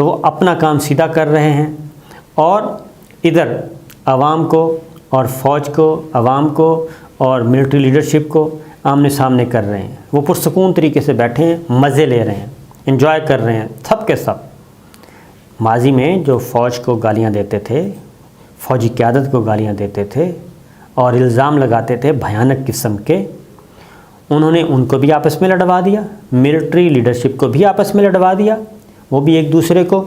تو وہ اپنا کام سیدھا کر رہے ہیں، اور ادھر عوام کو اور فوج کو، عوام کو اور ملٹری لیڈرشپ کو آمنے سامنے کر رہے ہیں۔ وہ پرسکون طریقے سے بیٹھے ہیں، مزے لے رہے ہیں، انجوائے کر رہے ہیں سب کے سب۔ ماضی میں جو فوج کو گالیاں دیتے تھے، فوجی قیادت کو گالیاں دیتے تھے اور الزام لگاتے تھے بھیانک قسم کے، انہوں نے ان کو بھی آپس میں لڑوا دیا، ملٹری لیڈرشپ کو بھی آپس میں لڑوا دیا۔ وہ بھی ایک دوسرے کو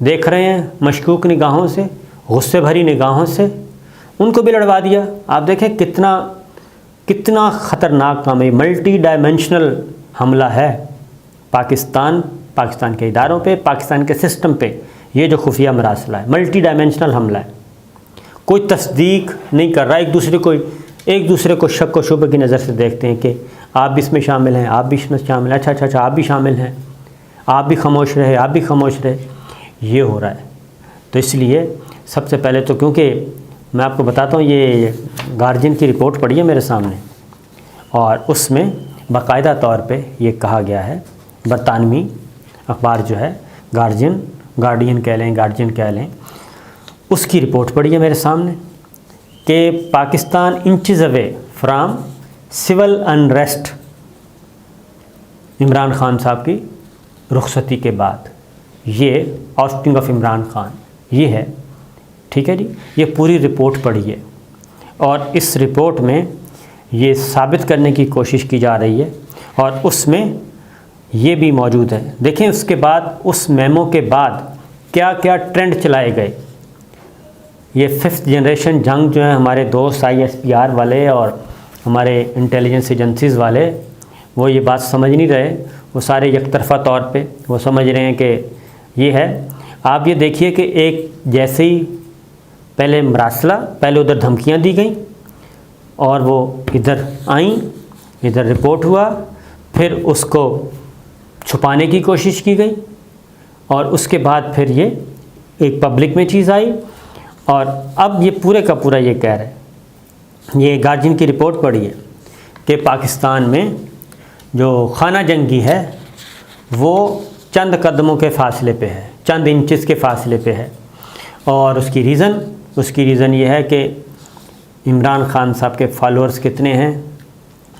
دیکھ رہے ہیں مشکوک نگاہوں سے، غصے بھری نگاہوں سے، ان کو بھی لڑوا دیا۔ آپ دیکھیں کتنا خطرناک کام ہے، ملٹی ڈائمینشنل حملہ ہے پاکستان کے اداروں پہ، پاکستان کے سسٹم پہ۔ یہ جو خفیہ مراسلہ ہے ملٹی ڈائمینشنل حملہ ہے، کوئی تصدیق نہیں کر رہا، ایک دوسرے کو شک و شبہ کی نظر سے دیکھتے ہیں کہ آپ بھی اس میں شامل ہیں، آپ بھی اس میں شامل ہیں، اچھا آپ بھی شامل ہیں، آپ بھی خاموش رہے، یہ ہو رہا ہے۔ تو اس لیے سب سے پہلے تو، کیونکہ میں آپ کو بتاتا ہوں، یہ گارجین کی رپورٹ پڑھی ہے میرے سامنے، اور اس میں باقاعدہ طور پہ یہ کہا گیا ہے، برطانوی اخبار جو ہے گارڈین کہہ لیں، اس کی رپورٹ پڑھی ہے میرے سامنے کہ Pakistan inches away from civil unrest, Imran Khan صاحب کی رخصتی کے بعد، یہ آؤسٹنگ آف عمران خان یہ ہے، ٹھیک ہے جی۔ یہ پوری رپورٹ پڑھی ہے، اور اس رپورٹ میں یہ ثابت کرنے کی کوشش کی جا رہی ہے، اور اس میں یہ بھی موجود ہے۔ دیکھیں اس کے بعد، اس میمو کے بعد کیا کیا ٹرینڈ چلائے گئے۔ یہ 5th جنریشن جنگ جو ہیں، ہمارے دوست ISPR والے اور ہمارے انٹیلیجنس ایجنسیز والے، وہ یہ بات سمجھ نہیں رہے، وہ سارے یک طرفہ طور پہ وہ سمجھ رہے ہیں کہ یہ ہے۔ آپ یہ دیکھیے کہ ایک جیسے ہی پہلے مراسلہ، پہلے ادھر دھمکیاں دی گئیں، اور وہ ادھر آئیں، ادھر رپورٹ ہوا، پھر اس کو چھپانے کی کوشش کی گئی، اور اس کے بعد پھر یہ ایک پبلک میں چیز آئی، اور اب یہ پورے کا پورا یہ کہہ رہے ہیں، یہ گارجین کی رپورٹ پڑھی ہے کہ پاکستان میں جو خانہ جنگی ہے وہ چند قدموں کے فاصلے پہ ہے، چند انچز کے فاصلے پہ ہے، اور اس کی ریزن یہ ہے کہ عمران خان صاحب کے فالورز کتنے ہیں،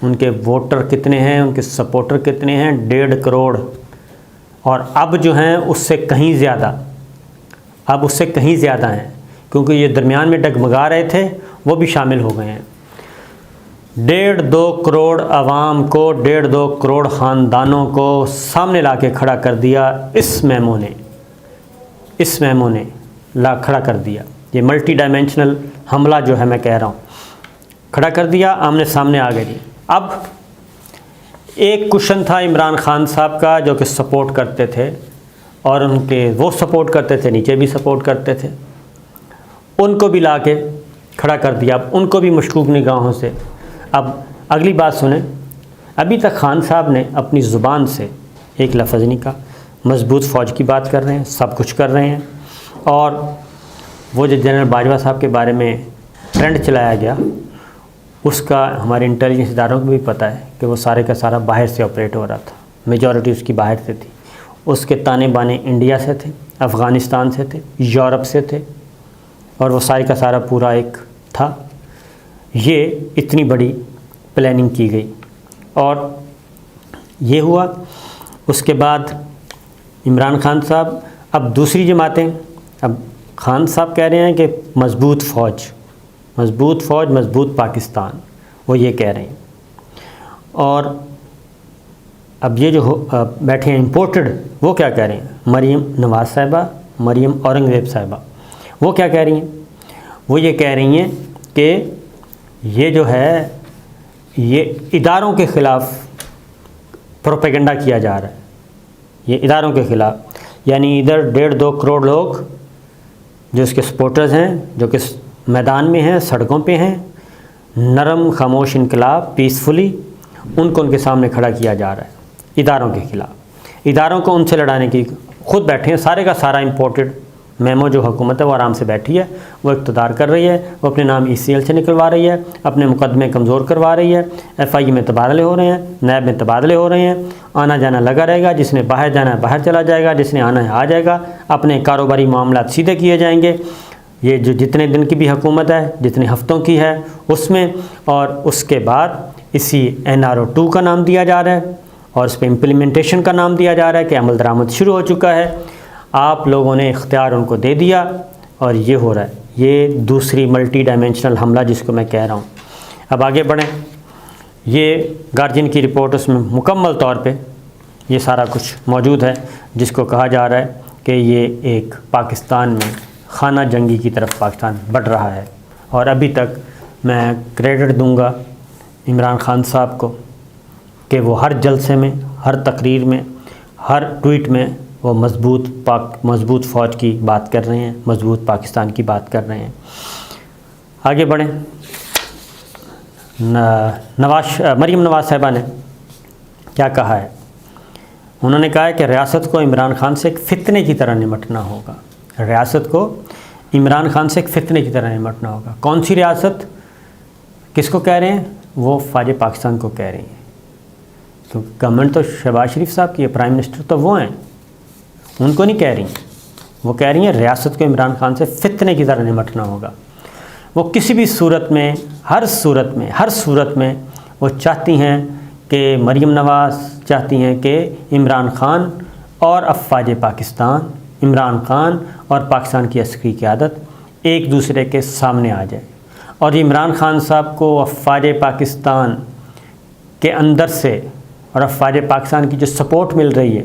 ان کے ووٹر کتنے ہیں، ان کے سپورٹر کتنے ہیں، 1.5 کروڑ، اور اب جو ہیں اس سے کہیں زیادہ ہیں، کیونکہ یہ درمیان میں ڈگمگا رہے تھے، وہ بھی شامل ہو گئے ہیں۔ 1.5-2 کروڑ عوام کو، 1.5-2 کروڑ خاندانوں کو سامنے لا کے کھڑا کر دیا اس میمو نے کھڑا کر دیا۔ یہ ملٹی ڈائمینشنل حملہ جو ہے میں کہہ رہا ہوں، کھڑا کر دیا، آمنے سامنے آ گئی۔ اب ایک کوشچن تھا عمران خان صاحب کا جو کہ سپورٹ کرتے تھے، اور وہ سپورٹ کرتے تھے، نیچے بھی سپورٹ کرتے تھے، ان کو بھی لا کے کھڑا کر دیا، اب ان کو بھی مشکوک نگاہوں سے۔ اب اگلی بات سنیں، ابھی تک خان صاحب نے اپنی زبان سے ایک لفظ نہیں کہا، مضبوط فوج کی بات کر رہے ہیں، سب کچھ کر رہے ہیں، اور وہ جو جنرل باجوہ صاحب کے بارے میں ٹرینڈ چلایا گیا، اس کا ہمارے انٹیلیجنس اداروں کو بھی پتہ ہے کہ وہ سارے کا سارا باہر سے آپریٹ ہو رہا تھا، میجورٹی اس کی باہر سے تھی، اس کے تانے بانے انڈیا سے تھے، افغانستان سے تھے، یورپ سے تھے، اور وہ سارے کا سارا پورا ایک تھا۔ یہ اتنی بڑی پلاننگ کی گئی، اور یہ ہوا۔ اس کے بعد عمران خان صاحب، اب دوسری جماعتیں، اب خان صاحب کہہ رہے ہیں کہ مضبوط فوج، مضبوط پاکستان، وہ یہ کہہ رہے ہیں، اور اب یہ جو بیٹھے ہیں امپورٹڈ، وہ کیا کہہ رہے ہیں، مریم نواز صاحبہ، مریم اورنگزیب صاحبہ، وہ کیا کہہ رہی ہیں؟ وہ یہ کہہ رہی ہیں کہ یہ جو ہے یہ اداروں کے خلاف پروپیگنڈا کیا جا رہا ہے، یہ اداروں کے خلاف، یعنی ادھر 1.5-2 کروڑ لوگ جو اس کے سپورٹرز ہیں، جو کہ میدان میں ہیں، سڑکوں پہ ہیں، نرم خاموش انقلاب، پیسفلی، ان کو ان کے سامنے کھڑا کیا جا رہا ہے اداروں کے خلاف، اداروں کو ان سے لڑانے کی، خود بیٹھے ہیں، سارے کا سارا امپورٹڈ میمو جو حکومت ہے وہ آرام سے بیٹھی ہے، وہ اقتدار کر رہی ہے، وہ اپنے نام ECL سے نکلوا رہی ہے، اپنے مقدمے کمزور کروا رہی ہے، FI میں تبادلے ہو رہے ہیں، نیب میں تبادلے ہو رہے ہیں، آنا جانا لگا رہے گا، جس نے باہر جانا ہے باہر چلا جائے گا، جس نے آنا ہے آ جائے گا، اپنے کاروباری معاملات سیدھے کیے جائیں گے۔ یہ جو جتنے دن کی بھی حکومت ہے، جتنے ہفتوں کی ہے اس میں، اور اس کے بعد اسی NRO 2 کا نام دیا جا رہا ہے اور اس پہ امپلیمنٹیشن کا نام دیا جا رہا ہے کہ عمل درآمد شروع ہو چکا ہے۔ آپ لوگوں نے اختیار ان کو دے دیا اور یہ ہو رہا ہے، یہ دوسری ملٹی ڈائمینشنل حملہ جس کو میں کہہ رہا ہوں۔ اب آگے بڑھیں، یہ گارجین کی رپورٹ اس میں مکمل طور پہ یہ سارا کچھ موجود ہے، جس کو کہا جا رہا ہے کہ یہ ایک پاکستان میں خانہ جنگی کی طرف پاکستان بڑھ رہا ہے۔ اور ابھی تک میں کریڈٹ دوں گا عمران خان صاحب کو کہ وہ ہر جلسے میں، ہر تقریر میں، ہر ٹویٹ میں وہ مضبوط فوج کی بات کر رہے ہیں، مضبوط پاکستان کی بات کر رہے ہیں۔ آگے بڑھیں، مریم نواز صاحبہ نے کیا کہا ہے؟ انہوں نے کہا ہے کہ ریاست کو عمران خان سے ایک فتنے کی طرح نمٹنا ہوگا۔ ریاست کو عمران خان سے ایک فتنے کی طرح نمٹنا ہوگا۔ کون سی ریاست؟ کس کو کہہ رہے ہیں؟ وہ فوج پاکستان کو کہہ رہی ہیں، تو گورنمنٹ تو شہباز شریف صاحب کی ہے، پرائم منسٹر تو وہ ہیں، ان کو نہیں کہہ رہی ہیں، وہ کہہ رہی ہیں ریاست کو عمران خان سے فتنے کی طرح نمٹنا ہوگا۔ وہ کسی بھی صورت میں، ہر صورت میں وہ چاہتی ہیں کہ مریم نواز چاہتی ہیں کہ عمران خان اور افواج پاکستان، عمران خان اور پاکستان کی عسکری قیادت ایک دوسرے کے سامنے آ جائے، اور عمران خان صاحب کو افواج پاکستان کے اندر سے اور افواج پاکستان کی جو سپورٹ مل رہی ہے،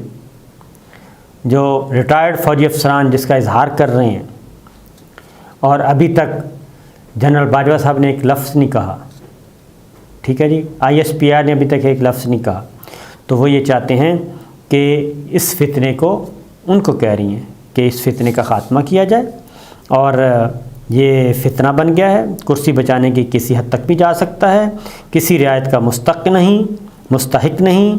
جو ریٹائرڈ فوجی افسران جس کا اظہار کر رہے ہیں، اور ابھی تک جنرل باجوہ صاحب نے ایک لفظ نہیں کہا، ٹھیک ہے جی، ISPR نے ابھی تک ایک لفظ نہیں کہا، تو وہ یہ چاہتے ہیں کہ اس فتنے کو، ان کو کہہ رہی ہیں کہ اس فتنے کا خاتمہ کیا جائے، اور یہ فتنہ بن گیا ہے، کرسی بچانے کی کسی حد تک بھی جا سکتا ہے، کسی رعایت کا مستحق نہیں،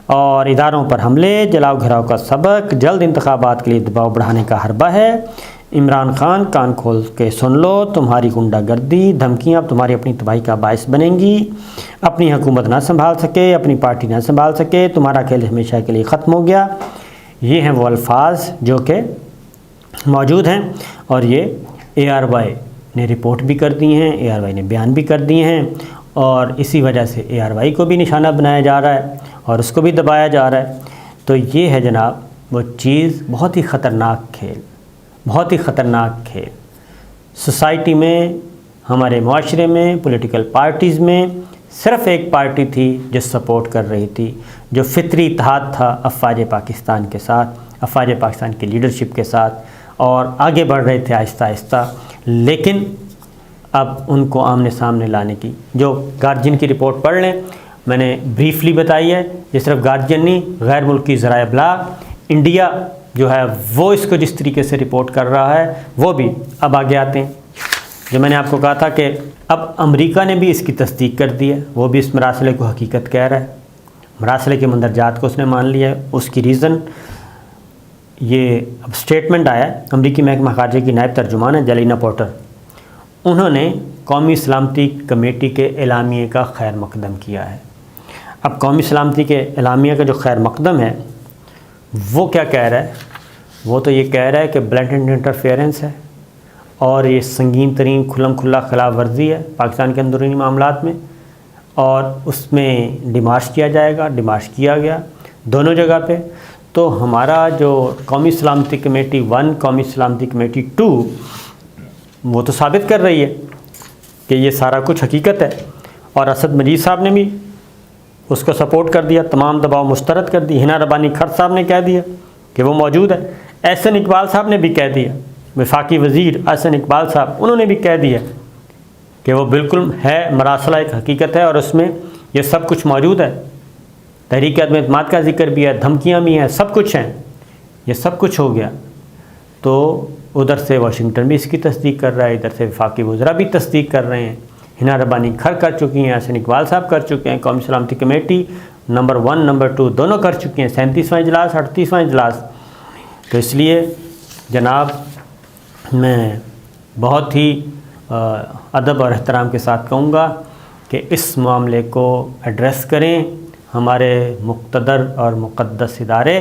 اور اداروں پر حملے، جلاؤ گھراؤ کا سبق، جلد انتخابات کے لیے دباؤ بڑھانے کا حربہ ہے۔ عمران خان کان کھول کے سن لو، تمہاری غنڈہ گردی، دھمکیاں اب تمہاری اپنی تباہی کا باعث بنیں گی۔ اپنی حکومت نہ سنبھال سکے، اپنی پارٹی نہ سنبھال سکے، تمہارا کھیل ہمیشہ کے لیے ختم ہو گیا۔ یہ ہیں وہ الفاظ جو کہ موجود ہیں، اور یہ ARY نے رپورٹ بھی کر دی ہیں، ARY نے بیان بھی کر دیے ہیں، اور اسی وجہ سے ARY کو بھی نشانہ بنایا جا رہا ہے اور اس کو بھی دبایا جا رہا ہے۔ تو یہ ہے جناب وہ چیز، بہت ہی خطرناک کھیل سوسائٹی میں، ہمارے معاشرے میں، پولیٹیکل پارٹیز میں صرف ایک پارٹی تھی جو سپورٹ کر رہی تھی، جو فطری اتحاد تھا افواج پاکستان کے ساتھ، افواج پاکستان کی لیڈرشپ کے ساتھ، اور آگے بڑھ رہے تھے آہستہ آہستہ، لیکن اب ان کو آمنے سامنے لانے کی، جو گارجین کی رپورٹ پڑھ لیں، میں نے بریفلی بتائی ہے، یہ صرف گارجین نہیں، غیر ملکی ذرائع ابلاغ، انڈیا جو ہے وہ اس کو جس طریقے سے رپورٹ کر رہا ہے، وہ بھی اب آگے آتے ہیں۔ جو میں نے آپ کو کہا تھا کہ اب امریکہ نے بھی اس کی تصدیق کر دی ہے، وہ بھی اس مراسلے کو حقیقت کہہ رہا ہے، مراسلے کے مندرجات کو اس نے مان لیا ہے۔ اس کی ریزن یہ اب سٹیٹمنٹ آیا ہے، امریکی محکمہ خارجہ کی نائب ترجمان ہے جلینا پورٹر، انہوں نے قومی سلامتی کمیٹی کے اعلامیے کا خیر مقدم کیا ہے۔ اب قومی سلامتی کے اعلامیہ کا جو خیر مقدم ہے وہ کیا کہہ رہا ہے؟ وہ تو یہ کہہ رہا ہے کہ بلینٹنٹ انٹرفیئرنس ہے، اور یہ سنگین ترین کھلم کھلا خلاف ورزی ہے پاکستان کے اندرونی معاملات میں، اور اس میں ڈیمارش کیا جائے گا، ڈیمارش کیا گیا دونوں جگہ پہ۔ تو ہمارا جو قومی سلامتی کمیٹی 1، قومی سلامتی کمیٹی 2، وہ تو ثابت کر رہی ہے کہ یہ سارا کچھ حقیقت ہے، اور اسد مجید صاحب نے بھی اس کو سپورٹ کر دیا، تمام دباؤ مسترد کر دی۔ ہنا ربانی کھر صاحب نے کہہ دیا کہ وہ موجود ہے، احسن اقبال صاحب نے بھی کہہ دیا، وفاقی وزیر احسن اقبال صاحب، انہوں نے بھی کہہ دیا کہ وہ بالکل ہے، مراسلہ ایک حقیقت ہے، اور اس میں یہ سب کچھ موجود ہے، تحریک عدم اعتماد کا ذکر بھی ہے، دھمکیاں بھی ہیں، سب کچھ ہیں، یہ سب کچھ ہو گیا۔ تو ادھر سے واشنگٹن بھی اس کی تصدیق کر رہا ہے، ادھر سے وفاقی وزراء بھی تصدیق کر رہے ہیں، ہنا ربانی کھر کر چکی ہیں، احسن اقبال صاحب کر چکے ہیں، قومی سلامتی کمیٹی نمبر 1 نمبر 2 دونوں کر چکے ہیں، 37واں اجلاس 38واں اجلاس۔ تو اس لیے جناب میں بہت ہی ادب اور احترام کے ساتھ کہوں گا کہ اس معاملے کو ایڈریس کریں ہمارے مقتدر اور مقدس ادارے۔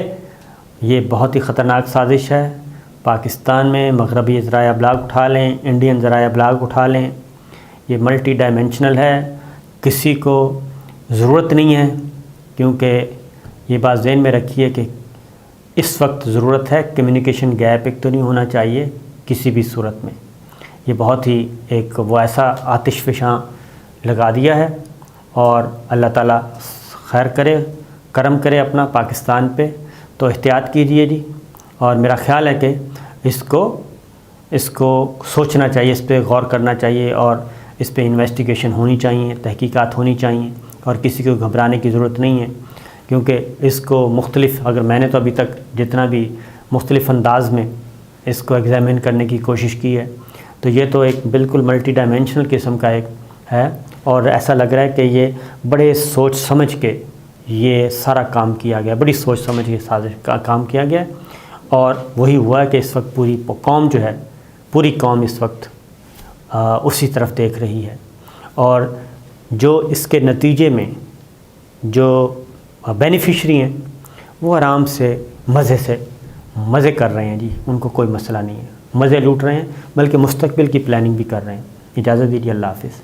یہ بہت ہی خطرناک سازش ہے۔ پاکستان میں مغربی ذرائع ابلاغ اٹھا لیں، انڈین ذرائع ابلاغ اٹھا لیں، یہ ملٹی ڈائمینشنل ہے، کسی کو ضرورت نہیں ہے، کیونکہ یہ بات ذہن میں رکھیے کہ اس وقت ضرورت ہے کمیونیکیشن گیپ ایک تو نہیں ہونا چاہیے کسی بھی صورت میں۔ یہ بہت ہی ایک وہ ایسا آتش فشاں لگا دیا ہے، اور اللہ تعالیٰ خیر کرے، کرم کرے اپنا پاکستان پہ، تو احتیاط کیجیے جی۔ اور میرا خیال ہے کہ اس کو سوچنا چاہیے، اس پہ غور کرنا چاہیے، اور اس پہ انویسٹیگیشن ہونی چاہیے، تحقیقات ہونی چاہیے، اور کسی کو گھبرانے کی ضرورت نہیں ہے، کیونکہ اس کو مختلف، اگر میں نے تو ابھی تک جتنا بھی مختلف انداز میں اس کو ایگزامن کرنے کی کوشش کی ہے، تو یہ تو ایک بالکل ملٹی ڈائمینشنل قسم کا ایک ہے، اور ایسا لگ رہا ہے کہ یہ بڑے سوچ سمجھ کے یہ سارا کام کیا گیا، بڑی سوچ سمجھ کے سازش کا کام کیا گیا ہے، اور وہی ہوا ہے کہ اس وقت پوری قوم جو ہے، پوری قوم اس وقت اسی طرف دیکھ رہی ہے، اور جو اس کے نتیجے میں جو بینیفیشری ہیں وہ آرام سے مزے کر رہے ہیں جی، ان کو کوئی مسئلہ نہیں ہے، مزے لوٹ رہے ہیں، بلکہ مستقبل کی پلاننگ بھی کر رہے ہیں۔ اجازت دیجیے، اللہ حافظ۔